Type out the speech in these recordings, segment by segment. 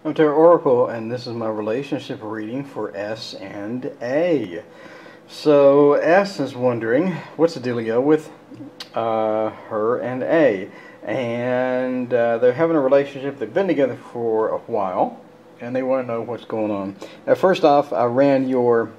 I'm Tarot Oracle, and this is my relationship reading for S and A. So S is wondering what's the dealio with her and A, and they're having a relationship. They've been together for a while, and they want to know what's going on. Now, first off, I ran your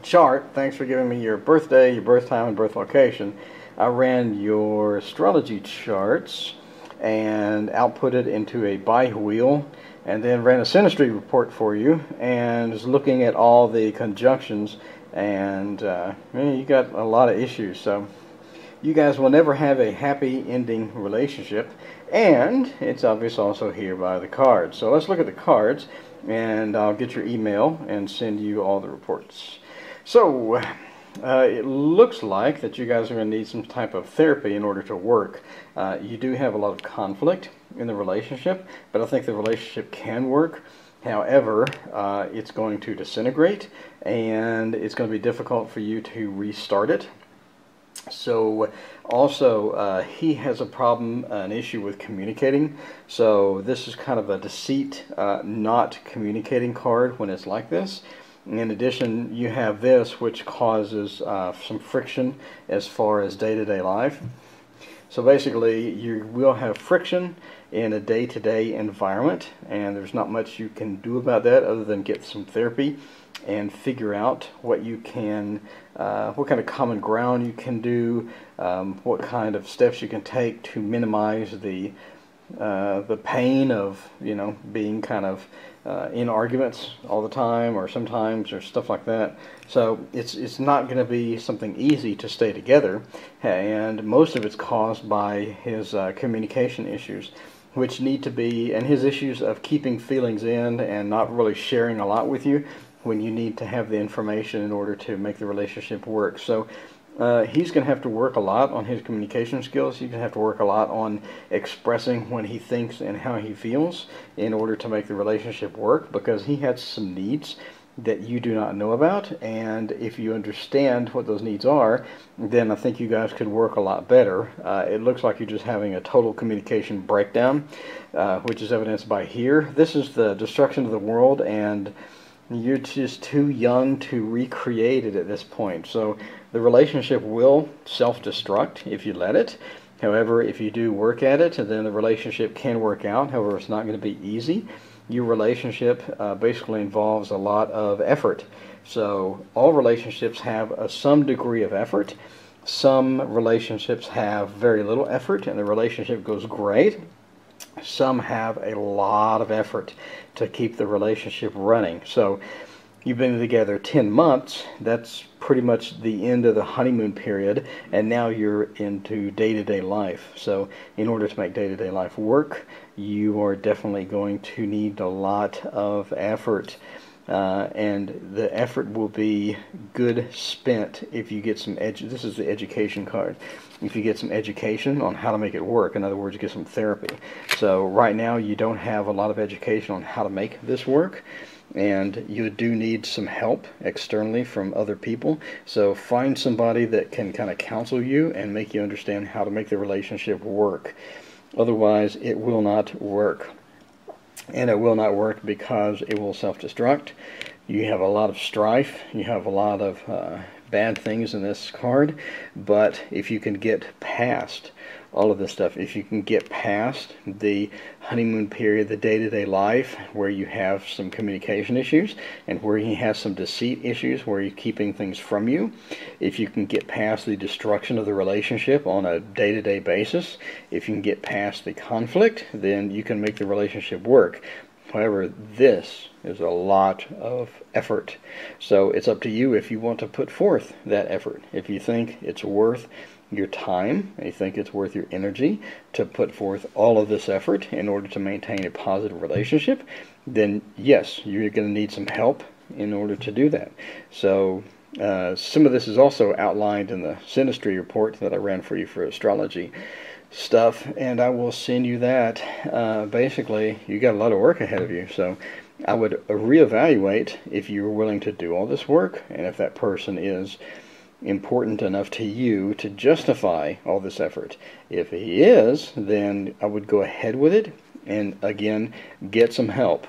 chart. Thanks for giving me your birthday, your birth time, and birth location. I ran your astrology charts and outputted into a bi-wheel, and then ran a synastry report for you and was looking at all the conjunctions, and you got a lot of issues. So you guys will never have a happy ending relationship, and it's obvious also here by the cards. So let's look at the cards, and I'll get your email and send you all the reports. So it looks like that you guys are going to need some type of therapy in order to work. You do have a lot of conflict in the relationship, but I think the relationship can work. However, it's going to disintegrate, and it's going to be difficult for you to restart it. So also he has a problem, an issue with communicating. So this is kind of a deceit, not communicating card when it's like this. In addition, you have this, which causes some friction as far as day-to-day life. So basically, you will have friction in a day-to-day environment, and there's not much you can do about that other than get some therapy and figure out what you can, what kind of common ground you can do, what kind of steps you can take to minimize the pain of, being kind of in arguments all the time, or sometimes, or stuff like that. So it's not going to be something easy to stay together, and most of it's caused by his communication issues, which need to be, and his issues of keeping feelings in and not really sharing a lot with you when you need to have the information in order to make the relationship work. So he's going to have to work a lot on his communication skills. He's going to have to work a lot on expressing when he thinks and how he feels in order to make the relationship work, because he has some needs that you do not know about, and if you understand what those needs are, then I think you guys could work a lot better. It looks like you're just having a total communication breakdown, which is evidenced by here. This is the destruction of the world, and you're just too young to recreate it at this point. So the relationship will self-destruct if you let it. However, if you do work at it, then the relationship can work out. However, it's not going to be easy. Your relationship basically involves a lot of effort. So all relationships have some degree of effort. Some relationships have very little effort and the relationship goes great. Some have a lot of effort to keep the relationship running. So you've been together 10 months, that's pretty much the end of the honeymoon period, and now you're into day-to-day life. So in order to make day-to-day life work, you are definitely going to need a lot of effort. And the effort will be good spent if you get some this is the education card. If you get some education on how to make it work, in other words, get some therapy. So right now you don't have a lot of education on how to make this work, and you do need some help externally from other people. So find somebody that can kind of counsel you and make you understand how to make the relationship work. Otherwise, it will not work. And it will not work because it will self-destruct. You have a lot of strife. You have a lot of bad things in this card. But if you can get past all of this stuff, if you can get past the honeymoon period, the day-to-day life, where you have some communication issues and where he has some deceit issues, where he's keeping things from you, if you can get past the destruction of the relationship on a day-to-day basis, if you can get past the conflict, then you can make the relationship work. However, this is a lot of effort. So it's up to you if you want to put forth that effort. If you think it's worth your time, and you think it's worth your energy to put forth all of this effort in order to maintain a positive relationship, then yes, you're going to need some help in order to do that. So some of this is also outlined in the synastry report that I ran for you for astrology stuff, and I will send you that. Basically, you got a lot of work ahead of you, so I would reevaluate if you're willing to do all this work, and if that person is important enough to you to justify all this effort. If he is, then I would go ahead with it And again, get some help.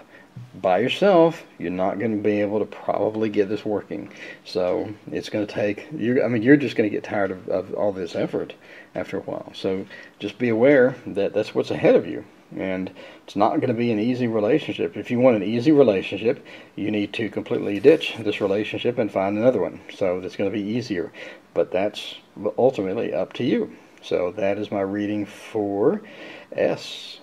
By yourself, you're not going to be able to probably get this working. So it's going to take, you're just going to get tired of all this effort after a while. So just be aware that that's what's ahead of you. And it's not going to be an easy relationship. If you want an easy relationship, you need to completely ditch this relationship and find another one. So that's going to be easier. But that's ultimately up to you. So that is my reading for S.